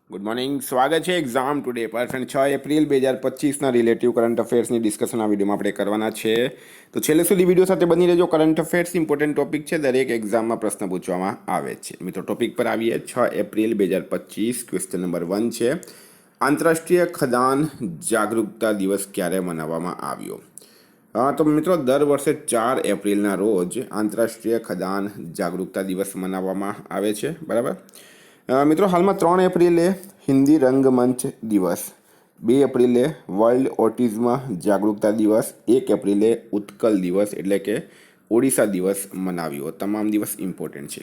Good morning. સ્વાગત છે Exam Today પર. ફ્રેન્ડ 6 એપ્રિલ 2025ના રિલેટિવ કરંટ અફેર્સની ડિસ્કશન આ વિડીયોમાં આપણે કરવાના છે. તો છેલ્લે સુધી વિડીયો સાથે બની રહેજો. કરંટ અફેર્સ ઇમ્પોર્ટન્ટ ટોપિક છે, દરેક એક્ઝામમાં પ્રશ્ન પૂછવામાં આવે છે. મિત્રો ટોપિક પર આવીએ. 6 એપ્રિલ 2025 ક્વેશ્ચન નંબર 1 છે, આંતરરાષ્ટ્રીય ખદાન જાગરૂકતા દિવસ ક્યારે મનાવવામાં આવ્યો? તો મિત્રો દર વર્ષે 4 એપ્રિલના રોજ આંતરરાષ્ટ્રીય ખદાન જાગરૂકતા દિવસ મનાવવામાં આવે છે, બરાબર. મિત્રો હાલમાં 3 એપ્રિલે હિન્દી રંગમંચ દિવસ, 2 એપ્રિલે વર્લ્ડ ઓટિઝમ જાગરૂકતા દિવસ, 1 એપ્રિલે ઉત્કલ દિવસ એટલે કે ઓડિશા દિવસ મનાવ્યો. તમામ દિવસ ઇમ્પોર્ટન્ટ છે.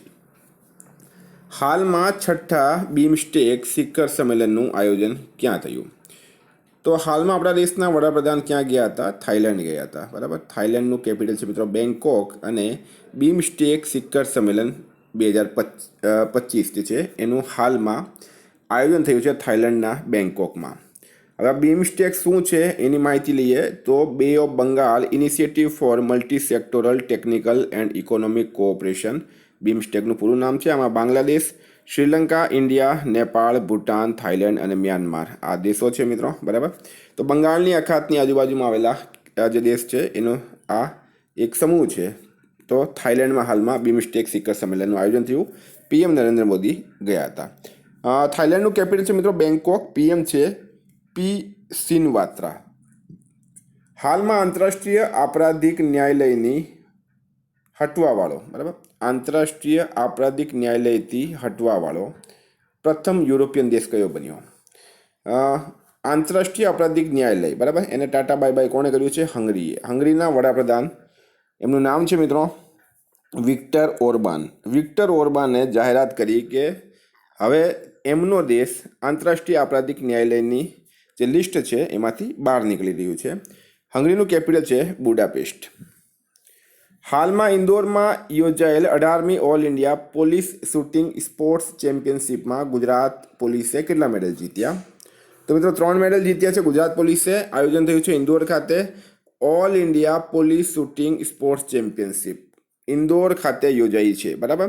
હાલમાં 6ઠ્ઠા બીમસ્ટેક શિખર સંમેલનનું આયોજન ક્યાં થયું? તો હાલમાં આપણા દેશના વડાપ્રધાન ક્યાં ગયા હતા? થાઈલેન્ડ ગયા હતા, બરાબર. થાઈલેન્ડનું કેપિટલ છે મિત્રો બેંકોક, અને બીમસ્ટેક શિખર સંમેલન 2025 જે છે એનું હાલમાં આયોજન થયું છે થાઈલેન્ડના બેંકોકમાં. હવે બીમસ્ટેક શું છે એની માહિતી લઈએ તો bay of Bengal initiative for multi sectoral technical and economic cooperation, બીમસ્ટેકનું પૂરું નામ છે. આમાં બાંગ્લાદેશ, શ્રીલંકા, ઇન્ડિયા, નેપાળ, ભૂટાન, થાઈલેન્ડ અને મ્યાનમાર આ દેશો છે મિત્રો, બરાબર. તો બંગાળની અખાતની આજુબાજુમાં આવેલા જે દેશ છે એનો આ એક સમૂહ છે. તો થાઈલેન્ડમાં હાલમાં બીમસ્ટેક શિખર સંમેલનનું આયોજન થયું. પીએમ નરેન્દ્ર મોદી ગયા હતા. થાઈલેન્ડનું કેપિટલ છે મિત્રો બેંકોક, પીએમ છે પી સિનવાત્રા. હાલમાં આંતરરાષ્ટ્રીય આપરાધિક ન્યાયાલયની હટવાવાળો, બરાબર, આંતરરાષ્ટ્રીય આપરાધિક ન્યાયાલયથી હટવાવાળો પ્રથમ યુરોપિયન દેશ કયો બન્યો? આંતરરાષ્ટ્રીય આપરાધિક ન્યાયાલય, બરાબર, એને ટાટા બાય બાય કોણે કર્યું છે? હંગરીએ. હંગરીના વડાપ્રધાન, એમનું નામ છે મિત્રો વિક્ટર ઓર્બાન. વિક્ટર ઓર્બાને જાહેરાત કરી કે હવે એમનો દેશ આંતરરાષ્ટ્રીય આપરાધિક ન્યાયાલયની જે લિસ્ટ છે એમાંથી બહાર નીકળી રહ્યું છે. હંગરીનું કેપિટલ છે બુડાપેસ્ટ. હાલમાં ઇન્દોરમાં યોજાયેલ 18મી all India police shooting sports ચેમ્પિયનશિપમાં ગુજરાત પોલીસે કેટલા મેડલ જીત્યા? તો મિત્રો 3 મેડલ જીત્યા છે ગુજરાત પોલીસે. આયોજન થયું છે ઇન્દોર ખાતે. All India police shooting sports championship Indore ખાતે યોજાઈ છે, બરાબર.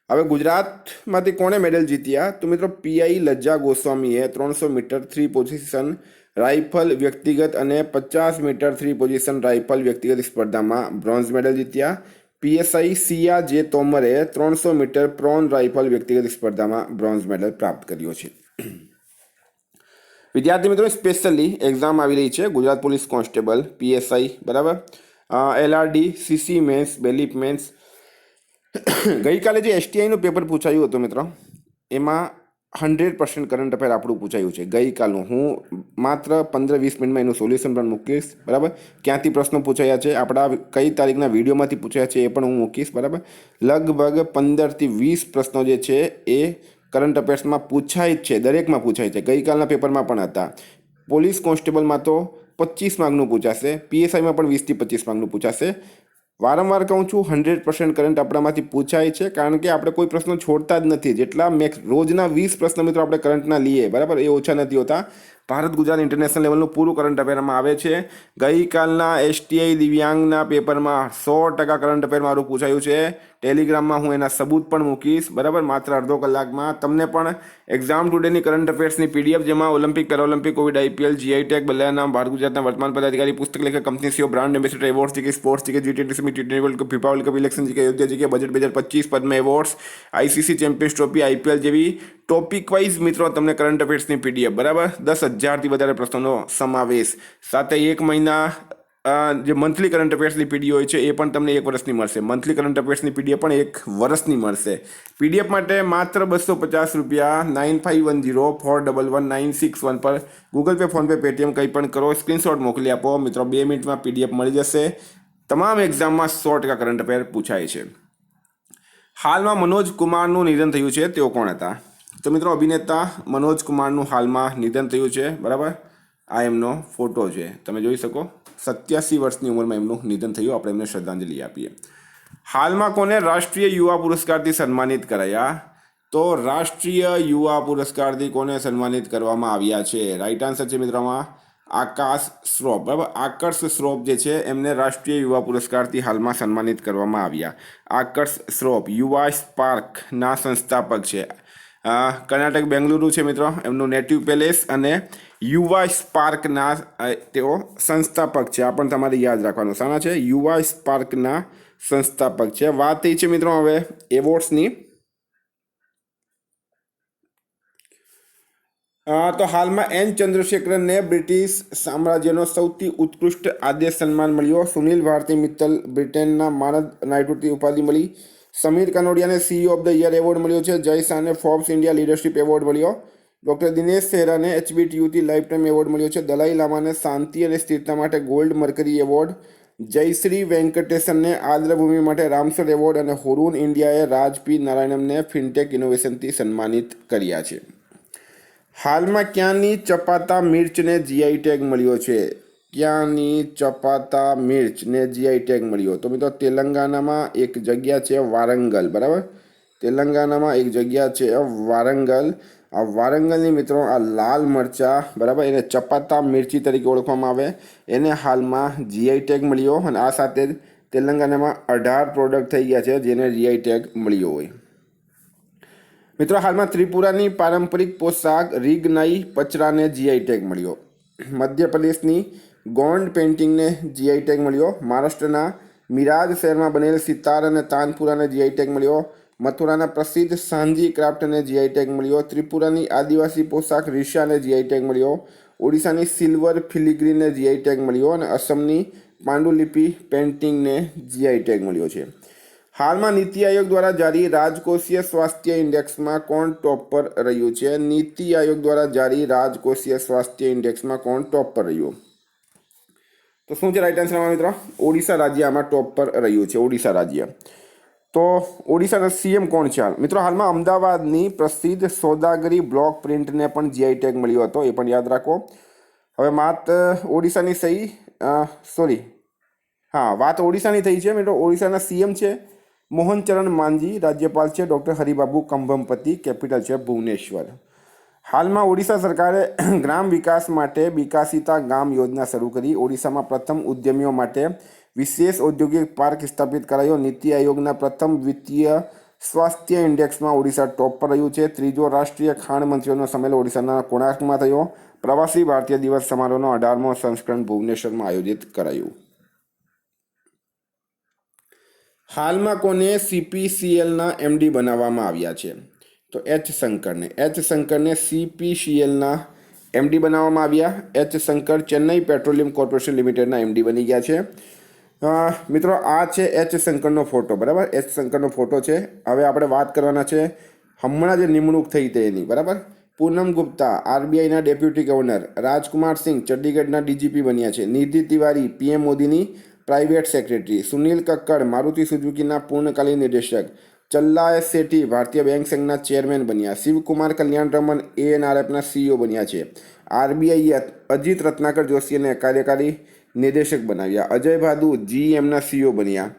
હવે ગુજરાતમાંથી કોણે મેડલ જીત્યા? તો મિત્રો પીઆઈ લજ્જા ગોસ્વામીએ 300 મીટર 3 પોઝિશન રાઇફલ વ્યક્તિગત અને 50 મીટર 3 પોઝિશન રાઇફલ વ્યક્તિગત સ્પર્ધામાં બ્રોન્ઝ મેડલ જીત્યા. પીએસઆઈ સિયા જે તોમરે 300 મીટર પ્રોન રાઇફલ વ્યક્તિગત સ્પર્ધામાં બ્રોન્ઝ મેડલ પ્રાપ્ત કર્યો છે. વિદ્યાર્થી મિત્રો સ્પેશિયલી એક્ઝામ આવી રહી છે ગુજરાત પોલીસ કોન્સ્ટેબલ, પીએસઆઈ, બરાબર, LRD, CC mains, bailiff mains. ગઈકાલે જે એસટીઆઈનું પેપર પૂછાયું હતું મિત્રો, એમાં 100% કરંટ અફેર આપણું પૂછાયું છે ગઈકાલનું. હું માત્ર 15-20 મિનિટમાં એનું સોલ્યુશન પણ મૂકીશ, બરાબર. ક્યાંથી પ્રશ્નો પૂછાયા છે, આપણા કઈ તારીખના વિડીયોમાંથી પૂછાયા છે એ પણ હું મૂકીશ, બરાબર. લગભગ 15 થી 20 પ્રશ્નો જે છે એ કરંટ અફેર્સમાં પૂછાય જ છે, દરેકમાં પૂછાય છે. ગઈકાલના પેપરમાં પણ હતા. પોલીસ કોન્સ્ટેબલમાં તો 25 માર્કનું પૂછાશે, પીએસઆઈમાં પણ 20 થી 25 માર્કનું પૂછાશે. વારંવાર કહું છું 100% કરંટ આપણામાંથી પૂછાય છે, કારણ કે આપણે કોઈ પ્રશ્નો છોડતા જ નથી. જેટલા રોજના 20 પ્રશ્ન મિત્રો આપણે કરંટના લઈએ, બરાબર, એ ઓછા નથી હોતા. ભારત ગુજરાત ઇન્ટરનેશનલ લેવલનું પૂરું કરંટ અફેરમાં આવે છે. ગઈકાલના એસટીઆઈ દિવ્યાંગના પેપરમાં 100% કરંટ અફેર મારું પૂછાયું છે. ટેલિગ્રામમાં હું એના સબૂત પણ મૂકીશ, બરાબર, માત્ર અડધો કલાકમાં. તમને પણ એક્ઝામ ટુડેની કરંટ અફેર્સની પીડીએફ, જેમાં Olympic, Paralympic, Covid, IPL, GI tag, બલ્લાના નામ, ભારત ગુજરાતના વર્તમાન પદાધિકારી, પુસ્તક લેખક, company CEO, brand ambassador, awards GK, sports GK, G20 summit, T20 world cup, FIFA world cup, election GK, Ayodhya GK, budget 2025, Padma awards, ICC champions trophy, IPL જેવી topic wise મિત્રો તમને કરંટ અફેર્સની પીડીએફ, બરાબર, 10,000થી વધારે પ્રશ્નોનો સમાવેશ, સાથે 1 મહિના જે મંથલી કરંટ અફેર્સની પીડીએફ હોય છે એ પણ તમને 1 વર્ષની મળશે. મંથલી કરંટ અફેર્સની પીડીએફ પણ 1 વર્ષની મળશે. પીડીએફ માટે માત્ર 250 રૂપિયા 9510411961 પર ગૂગલ પે, ફોનપે, પેટીએમ કંઈ પણ કરો, સ્ક્રીનશોટ મોકલી આપો મિત્રો. 2 મિનિટમાં પીડીએફ મળી જશે. તમામ એક્ઝામમાં 100% કરંટ અફેર પૂછાય છે. હાલમાં મનોજ કુમારનું નિધન થયું છે, તેઓ કોણ હતા? તો મિત્રો અભિનેતા મનોજ કુમારનું હાલમાં નિધન થયું છે, બરાબર. આ એમનો ફોટો છે, તમે જોઈ શકો. 87 વર્ષની ઉંમરમાં એમનું નિધન થયું. આપણે એમને શ્રદ્ધાંજલિ આપીએ. હાલમાં કોને રાષ્ટ્રીય યુવા પુરસ્કારથી સન્માનિત કરાયા? તો રાષ્ટ્રીય યુવા પુરસ્કારથી કોને સન્માનિત કરવામાં આવ્યા છે? રાઈટ આન્સર છે મિત્રોમાં આકાશ શ્રોફ, બરાબર. આકર્ષ શ્રોફ જે છે એમને રાષ્ટ્રીય યુવા પુરસ્કારથી હાલમાં સન્માનિત કરવામાં આવ્યા. આકર્ષ શ્રોફ યુવા સ્પાર્કના સંસ્થાપક છે. કર્ણાટક બેંગલુરુ છે મિત્રો એમનું નેટિવ પેલેસ, અને યુવા સ્પાર્કના તેઓ સંસ્થાપક છે. આ પણ તમારે યાદ રાખવાનું. શાના છે? યુવા સ્પાર્કના સંસ્થાપક છે. વાત થઈ છે મિત્રો હવે એવોર્ડ્સની. તો હાલમાં એન ચંદ્રશેખરનને બ્રિટિશ સામ્રાજ્યનો સૌથી ઉત્કૃષ્ટ આદેશ સન્માન મળ્યો. સુનિલ ભારતી મિત્તલ બ્રિટનના માનદ નાઇટૃતિ ઉપાધિ મળી. સમીર કનોડિયાને CEO of the year award મળ્યો છે. જય શાહને ફોર્બ્સ ઇન્ડિયા લીડરશિપ એવોર્ડ મળ્યો. ડૉક્ટર દિનેશ સહેરાને HBTUT લાઈફ ટાઈમ એવોર્ડ મળ્યો છે. દલાઈ લામાને શાંતિ અને સ્થિરતા માટે ગોલ્ડ મર્કરી એવોર્ડ. જયશ્રી વેંકટેશનને આદ્રભૂમિ માટે રામસર એવોર્ડ, અને હોરૂન ઇન્ડિયાએ રાજ પી નારાયણમને ફિનટેક ઇનોવેશનથી સન્માનિત કર્યા છે. હાલમાં ક્યાંની ચપાતા મિર્ચને GI ટેગ મળ્યો છે? ક્યાંની ચપાતા મિર્ચને GI ટેગ મળ્યો? તો મિત્રો તેલંગાનામાં એક જગ્યા છે વારંગલ, બરાબર? તેલંગાનામાં એક જગ્યા છે વારંગલ. આ વારંગલની મિત્રો આ લાલ મરચા, બરાબર, એને ચપાતા મિર્ચી તરીકે ઓળખવામાં આવે, એને હાલમાં GI ટેગ મળ્યો. અને આ સાથે જ તેલંગાનામાં 18 પ્રોડક્ટ થઈ ગયા છે જેને GI ટેગ મળ્યો હોય. મિત્રો હાલમાં ત્રિપુરાની પારંપરિક પોશાક રીગનાઈ પચરાને GI ટેગ મળ્યો. મધ્યપ્રદેશની ગોંડ પેઇન્ટિંગને GI ટેગ મળ્યો. મહારાષ્ટ્રના મિરાજ શહેરમાં બનેલ સિતાર અને તાનપુરાને GI ટેગ મળ્યો. મથુરાના પ્રસિદ્ધ સાંજી ક્રાફ્ટને GI ટેગ મળ્યો. ત્રિપુરાની આદિવાસી પોશાક રીશાને GI ટેગ મળ્યો. ઓડિશાની સિલ્વર ફિલિગ્રીને GI ટેગ મળ્યો. અને અસમની પાંડુલિપિ પેઇન્ટિંગને GI ટેગ મળ્યો છે. હાલમાં નીતિ આયોગ દ્વારા જારી રાજકોષીય સ્વાસ્થ્ય ઇન્ડેક્સમાં કોણ ટોપ પર રહ્યું છે? નીતિ આયોગ દ્વારા જારી રાજકોષીય સ્વાસ્થ્ય ઇન્ડેક્સમાં કોણ ટોપ પર રહ્યું? તો શું છે રાઈટ આન્સર મિત્રો? ઓડિશા રાજ્ય આમાં ટોપ પર રહ્યું છે. ઓડિશા રાજ્ય. તો ઓડિશાના CM કોણ છે મિત્રો? હાલમાં અમદાવાદની પ્રસિદ્ધ સોદાગરી બ્લોક પ્રિન્ટને પણ GI ટેગ મળ્યો હતો, એ પણ યાદ રાખો. હવે વાત ઓડિશાની વાત ઓડિશાની થઈ છે મિત્રો. ઓડિશાના CM છે મોહન ચરણ માંઝી, રાજ્યપાલ છે ડૉક્ટર હરિબાબુ કંભમપતિ, કેપિટલ છે ભુવનેશ્વર. હાલમાં ઓડિશા સરકારે ગ્રામ વિકાસ માટે વિકાસિતા ગામ યોજના શરૂ કરી. ઓડિશામાં પ્રથમ ઉદ્યમીઓ માટે વિશેષ ઔદ્યોગિક પાર્ક સ્થાપિત કરાયો. નીતિ આયોગના પ્રથમ દ્વિતીય સ્વાસ્થ્ય ઇન્ડેક્સમાં ઓડિશા ટોપ પર રહ્યું છે. ત્રીજો રાષ્ટ્રીય ખાણ મંત્રીઓનો સંમેલન ઓડિશાના કોણાર્કમાં થયો. પ્રવાસી ભારતીય દિવસ સમારોહનો 18મો સંસ્કરણ ભુવનેશ્વરમાં આયોજિત કરાયું. હાલમાં કોને CPCLના MD બનાવવામાં આવ્યા છે? તો H શંકરને CPCLના MD બનાવવામાં આવ્યા. H Shankar Chennai petroleum corporation લિમિટેડના MD બની ગયા છે. મિત્રો આ છે H શંકરનો ફોટો, બરાબર? H શંકરનો ફોટો છે. હવે આપણે વાત કરવાના છે હમણાં જે નિમણૂક થઈ તેની, બરાબર? પૂનમ ગુપ્તા RBIના ડેપ્યુટી ગવર્નર, રાજકુમાર સિંહ ચંડીગઢના DGP બન્યા છે. નિધિ તિવારી PM મોદીની પ્રાઇવેટ સેક્રેટરી. સુનિલ કક્કડ મારુતિ સુઝુકીના પૂર્ણકાલીન નિર્દેશક. ચલ્લા S. શેઠી ભારતીય બેંક સંઘના ચેરમેન બન્યા. શિવકુમાર કલ્યાણ રમન ANRFના CEO બન્યા છે. RBI અજીત રત્નાકર જોશીને કાર્યકારી નિર્દેશક બનાવ્યા. અજય ભાદુ GEMના CEO બન્યા.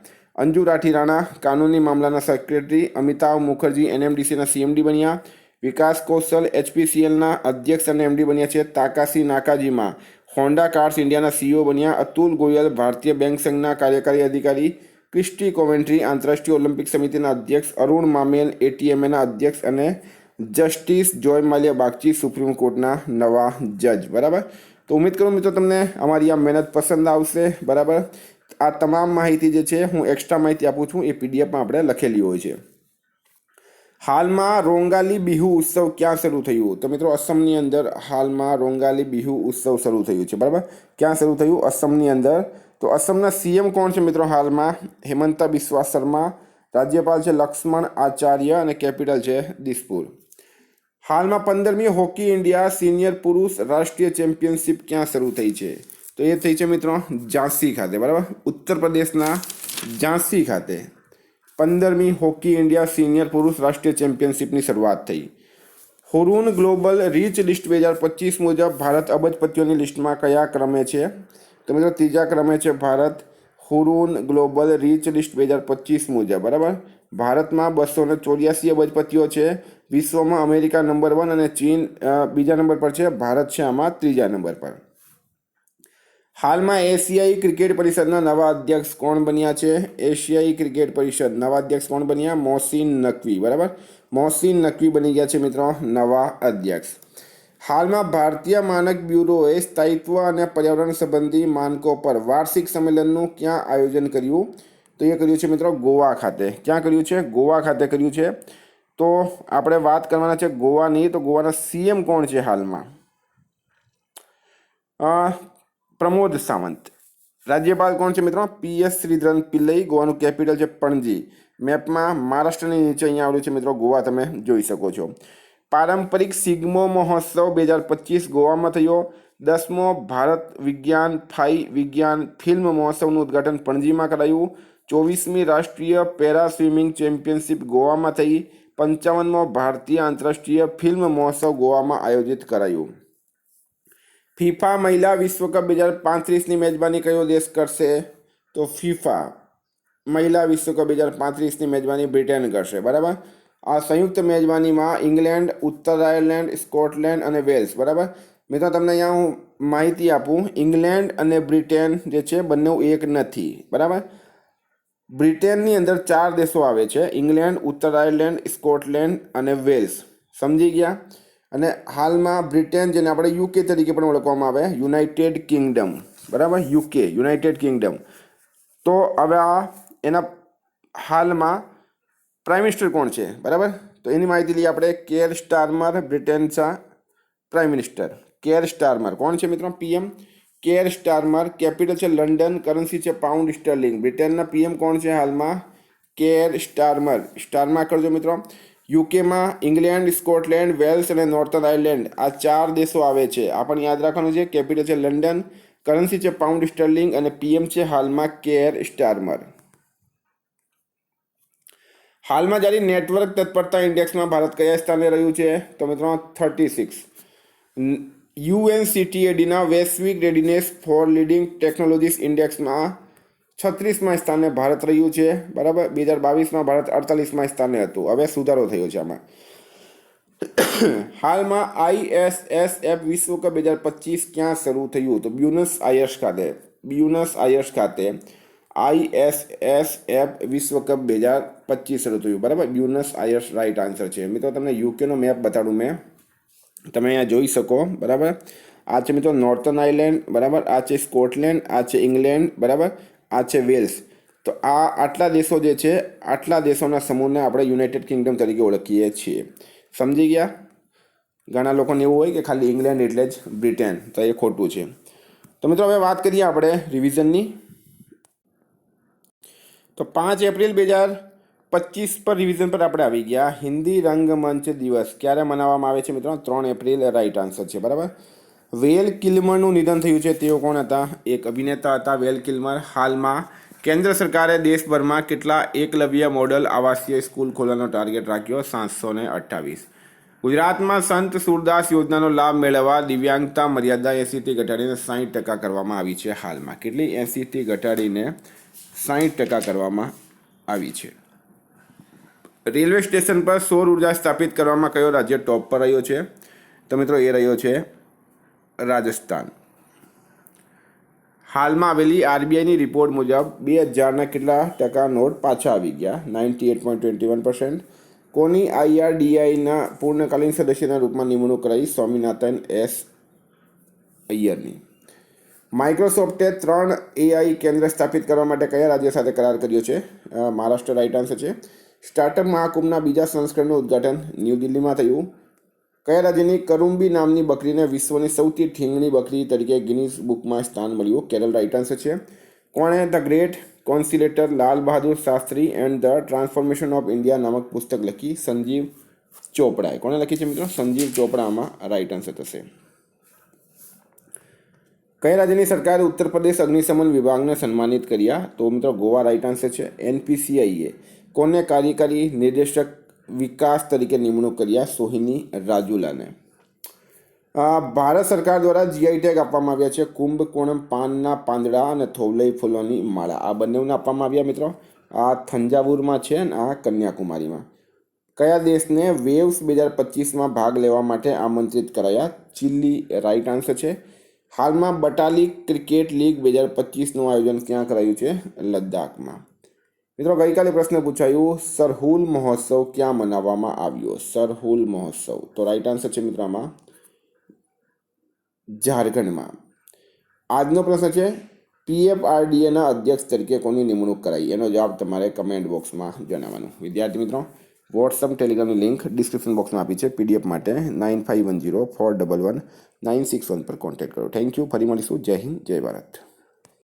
અંજુ રાઠી રાણા કાનૂની મામલાના સેક્રેટરી. અમિતાભ મુખર્જી NMDCના CMD બન્યા. વિકાસ કૌશલ HPCLના અધ્યક્ષ અને MD બન્યા છે. તાકાશી નાકાજીમા હોન્ડા કાર્સ ઇન્ડિયાના CEO બન્યા. અતુલ ગોયલ ભારતીય બેંક સંઘના કાર્યકારી અધિકારી. ક્રિસ્ટી કોવેન્ટ્રી આંતરરાષ્ટ્રીય ઓલિમ્પિક સમિતિના અધ્યક્ષ. અરુણ મામેલ ATMAના અધ્યક્ષ. અને જસ્ટિસ જોય માલ્યા બાગચી સુપ્રીમ કોર્ટના નવા જજ, બરાબર? તો ઉમ્મીદ કરું મિત્રો તમને અમારી આ મહેનત પસંદ આવશે, બરાબર? આ તમામ માહિતી જે છે હું એક્સ્ટ્રા માહિતી આપું છું, એ PDFમાં આપણે લખેલી હોય છે. હાલમાં રોંગાલી બિહુ ઉત્સવ ક્યાં શરૂ થયું? તો મિત્રો અસમની અંદર હાલમાં રોંગાલી બિહુ ઉત્સવ શરૂ થયું છે, બરાબર? ક્યાં શરૂ થયું? અસમની અંદર. તો અસમના CM કોણ છે મિત્રો? હાલમાં હેમંતા બિસ્વા શર્મા. રાજ્યપાલ છે લક્ષ્મણ આચાર્ય, અને કેપિટલ છે દિસપુર. હાલમાં 15મી હોકી ઇન્ડિયા સિનિયર પુરુષ રાષ્ટ્રીય ચેમ્પિયનશિપ ક્યાં શરૂ થઈ છે? તો એ થઈ છે મિત્રો ઝાંસી ખાતે, બરાબર? ઉત્તર પ્રદેશના ઝાંસી ખાતે 15મી હોકી ઇન્ડિયા સિનિયર પુરુષ રાષ્ટ્રીય ચેમ્પિયનશિપની શરૂઆત થઈ. હોરૂન ગ્લોબલ રીચ લિસ્ટ 2025 મુજબ ભારત અબજપતિઓની લિસ્ટમાં કયા ક્રમે છે? તો મિત્રો ત્રીજા ક્રમે છે ભારત. હોરૂન ગ્લોબલ રીચ લિસ્ટ 2025 મુજબ, બરાબર? ભારતમાં 284 અબજપતિઓ છે. વિશ્વમાં અમેરિકા નંબર 1 અને ચીન બીજા નંબર પર છે. ભારત છે આમાં ત્રીજા નંબર પર. હાલમાં એશિયાઈ ક્રિકેટ પરિષદના નવા અધ્યક્ષ કોણ બન્યા છે? એશિયાઈ ક્રિકેટ પરિષદ નવા અધ્યક્ષ કોણ બન્યા? મોહસિન નકવી. બરાબર, મોહસિન નકવી બની ગયા છે મિત્રો નવા અધ્યક્ષ. હાલમાં ભારતીય માનક બ્યુરોએ સ્થાયિત્વ અને પર્યાવરણ સંબંધી માનકો પર વાર્ષિક સંમેલનનું ક્યાં આયોજન કર્યું? તો એ કર્યું છે મિત્રો ગોવા ખાતે. ક્યાં કર્યું છે? ગોવા ખાતે કર્યું છે. તો આપણે વાત કરવાના છે ગોવાની. તો ગોવાના સીએમ કોણ છે હાલમાં? પ્રમોદ સાવંત. રાજ્યપાલ કોણ છે મિત્રો? PS શ્રીધરન પિલ્લઈ. ગોવાનું કેપિટલ છે પણજી. મેપમાં મહારાષ્ટ્રની નીચે અહીંયા આવેલું છે મિત્રો ગોવા, તમે જોઈ શકો છો. પારંપરિક સિગ્મો મહોત્સવ 2025 ગોવામાં થયો. 10મો ભારત વિજ્ઞાન ફિલ્મ મહોત્સવનું ઉદ્ઘાટન પણજીમાં કરાયું. 24મી રાષ્ટ્રીય પેરા સ્વિમિંગ ચેમ્પિયનશિપ ગોવામાં થઈ. 55મો ભારતીય આંતરરાષ્ટ્રીય ફિલ્મ મહોત્સવ ગોવામાં આયોજિત કરાયું. ફિફા મહિલા વિશ્વકપ 2035ની મેજબાની કયો દેશ કરશે? તો ફિફા મહિલા વિશ્વકપ 2035ની મેજબાની બ્રિટન કરશે. બરાબર, આ સંયુક્ત મેજબાનીમાં ઇંગ્લેન્ડ, ઉત્તર આયર્લેન્ડ, સ્કોટલેન્ડ અને વેલ્સ. બરાબર મિત્રો, તમને અહીંયા હું માહિતી આપું. ઇંગ્લેન્ડ અને બ્રિટન જે છે બંને એક નથી. બરાબર, બ્રિટનની અંદર 4 દેશો આવે છે: ઇંગ્લેન્ડ, ઉત્તર આયર્લેન્ડ, સ્કોટલેન્ડ અને વેલ્સ. સમજી ગયા? અને હાલમાં બ્રિટન, જેને આપણે UK તરીકે પણ ઓળખવામાં આવે, યુનાઇટેડ કિંગડમ. બરાબર, UK યુનાઇટેડ કિંગડમ. તો હવે આ એના હાલમાં પ્રાઇમ મિનિસ્ટર કોણ છે? બરાબર, તો એની માહિતી લઈએ આપણે. કેર સ્ટારમર બ્રિટનના પ્રાઇમ મિનિસ્ટર. કેર સ્ટારમર કોણ છે મિત્રો? PM Keir Starmer. કેપિટલ છે લંડન. કરન્સી છે પાઉન્ડ સ્ટર્લિંગ. બ્રિટનના PM કોણ છે હાલમાં? Keir Starmer. સ્ટારમાં કરજો મિત્રો. યુકેમાં ઇંગ્લેન્ડ, સ્કોટલેન્ડ, વેલ્સ અને નોર્થન આયર્લેન્ડ, આ 4 દેશો આવે છે. આ પણ યાદ રાખવાનું છે. કેપિટલ છે લંડન. કરન્સી છે પાઉન્ડ સ્ટર્લિંગ અને PM છે હાલમાં કેર સ્ટારમર. હાલમાં જારી નેટવર્ક તત્પરતા ઇન્ડેક્સમાં ભારત કયા સ્થાને રહ્યું છે? તો મિત્રો 36. UNCTADના વૈશ્વિક રેડીનેસ ફોર લીડિંગ ટેકનોલોજીસ ઇન્ડેક્સમાં 36મા સ્થાને ભારત રહ્યું છે. બરાબર, 2022માં ભારત 48મા સ્થાને હતું. હવે સુધારો થયો છે આમાં. હાલમાં ISSF વિશ્વકપ 2025 ક્યાં શરૂ થયું? તો બ્યુનસ આયર્સ ખાતે. બ્યુનસ આયર્સ ખાતે ISSF વિશ્વકપ 2025 શરૂ થયું. બરાબર, બ્યુનસ આયર્સ રાઈટ આન્સર છે. મિત્રો તમને UKનો મેપ બતાડું મેં, તમે અહીંયા જોઈ શકો. બરાબર, આ છે મિત્રો નોર્થન આયર્લેન્ડ. બરાબર, આ છે સ્કોટલેન્ડ, આ છે ઇંગ્લેન્ડ. બરાબર, આ છે વેલ્સ. તો આ આટલા દેશો જે છે, આટલા દેશોના સમૂહને આપણે યુનાઇટેડ કિંગડમ તરીકે ઓળખીએ છીએ. સમજી ગયા? ઘણા લોકોને એવું હોય કે ખાલી ઇંગ્લેન્ડ એટલે જ બ્રિટન, તો એ ખોટું છે. તો મિત્રો હવે વાત કરીએ આપણે રિવિઝનની. તો 5 એપ્રિલ 2025 પર રિવિઝન પર આપણે આવી ગયા. હિન્દી રંગમંચ દિવસ ક્યારે મનાવવામાં આવે છે મિત્રો? 3 એપ્રિલ રાઈટ આન્સર છે. બરાબર, વેલ કિલ્મરનું નિધન થયું છે. તેઓ કોણ હતા? એક અભિનેતા હતા વેલ કિલ્મર. હાલમાં કેન્દ્ર સરકારે દેશભરમાં કેટલા એકલવ્ય મોડલ આવાસીય સ્કૂલ ખોલવાનો ટાર્ગેટ રાખ્યો? 728. ગુજરાતમાં સંત સુરદાસ યોજનાનો લાભ મેળવવા દિવ્યાંગતા મર્યાદા 80થી ઘટાડીને 60% કરવામાં આવી છે. હાલમાં કેટલી? 80થી ઘટાડીને 60% કરવામાં આવી છે. રેલવે સ્ટેશન પર સૌર ઉર્જા સ્થાપિત કરવામાં કયો રાજ્ય ટોપ પર રહ્યો છે? તો મિત્રો એ રહ્યો છે રાજસ્થાન. હાલમાં આવેલી RBIની રિપોર્ટ મુજબ 2000ના કેટલા ટકા નોટ પાછા આવી ગયા? 98.21%. કોની IRDAIના પૂર્ણકાલીન સદસ્યના રૂપમાં નિમણૂક કરાઈ? સ્વામિનાથન S અય્યરની. માઇક્રોસોફ્ટે 3 AI કેન્દ્ર સ્થાપિત કરવા માટે કયા રાજ્ય સાથે કરાર કર્યો છે? મહારાષ્ટ્ર રાઈટ આન્સર છે. સ્ટાર્ટઅપ મહાકુંભના બીજા સંસ્કરણનું ઉદ્ઘાટન ન્યૂ દિલ્હીમાં થયું. કયા રાજ્યની કરુંબી નામની બકરીને વિશ્વની સૌથી ઠીંગણી બકરી તરીકે ગિનીસ બુકમાં સ્થાન મળ્યું? કેરળ રાઈટ આન્સર છે. કોણે the great conciliator Lal Bahadur Shastri and the transformation of India નામક પુસ્તક લખી? સંજીવ ચોપડાએ. કોણે લખી છે મિત્રો? સંજીવ ચોપડામાં રાઈટ આન્સર થશે. કયા રાજ્યની સરકારે ઉત્તર પ્રદેશ અગ્નિશમન વિભાગને સન્માનિત કર્યા? તો મિત્રો ગોવા રાઈટ આન્સર છે. NPCIએ કોને કાર્યકારી નિર્દેશક વિકાસ તરીકે નિમણૂક કર્યા? સોહિની રાજુલાને. ભારત સરકાર દ્વારા GI ટેગ આપવામાં આવ્યા છે. કુંભકોણમ પાનના પાંદડા અને થોવલઈ ફૂલોની માળા, આ બંનેને આપવામાં આવ્યા મિત્રો. આ થંજાવુરમાં છે અને આ કન્યાકુમારીમાં. કયા દેશને વેવ્સ 2025માં ભાગ લેવા માટે આમંત્રિત કરાયા? ચિલી રાઈટ આન્સર છે. હાલમાં બટાલી ક્રિકેટ લીગ 2025નું આયોજન ક્યાં કરાયું છે? લદ્દાખમાં. મિત્રો ગઈકાલે પ્રશ્ન પૂછાયું સરહુલ મહોત્સવ ક્યાં મનાવવામાં આવ્યો? સરહુલ મહોત્સવ, તો રાઈટ આન્સર છે મિત્રો આમાં ઝારખંડમાં. આજનો પ્રશ્ન છે PFRDAના અધ્યક્ષ તરીકે કોની નિમણૂક કરાઈ? એનો જવાબ તમારે કમેન્ટ બોક્સમાં જણાવવાનું. વિદ્યાર્થી મિત્રો, વોટ્સઅપ ટેલિગ્રામની લિંક ડિસ્ક્રિપ્શન બોક્સમાં આપી છે. PDF માટે 9510411961 પર કોન્ટેક્ટ કરો. Thank you. ફરી મળીશું. જય હિન્દ, જય ભારત.